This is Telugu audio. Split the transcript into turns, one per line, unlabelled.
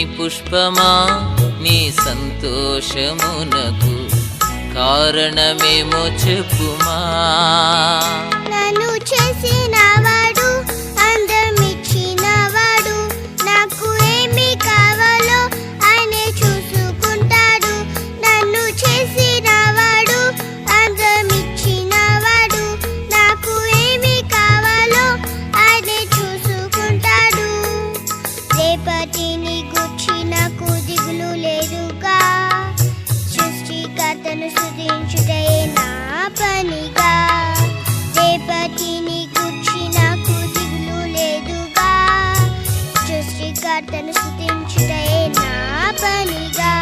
పుష్పమా నీ సంతోషమునకు కారణమేమో చెప్పుమా.
నన్ను చేసినవాడు, అందమిచ్చినవాడు, నాకు ఏమి కావాలో ఆయనే చూసుకుంటాడు. నన్ను చేసినవాడు, అందమిచ్చినవాడు, నాకు ఏమి కావాలో ఆయనే చూసుకుంటాడు. రేపటిని గూర్చి నాకు దిగులు లేదుగా, సృష్టికర్తను స్తుతించుటే నా పనిగా. రేపటిని గూర్చి నాకు దిగులు లేదుగా, సృష్టికర్తను స్తుతించుటే నా పనిగా.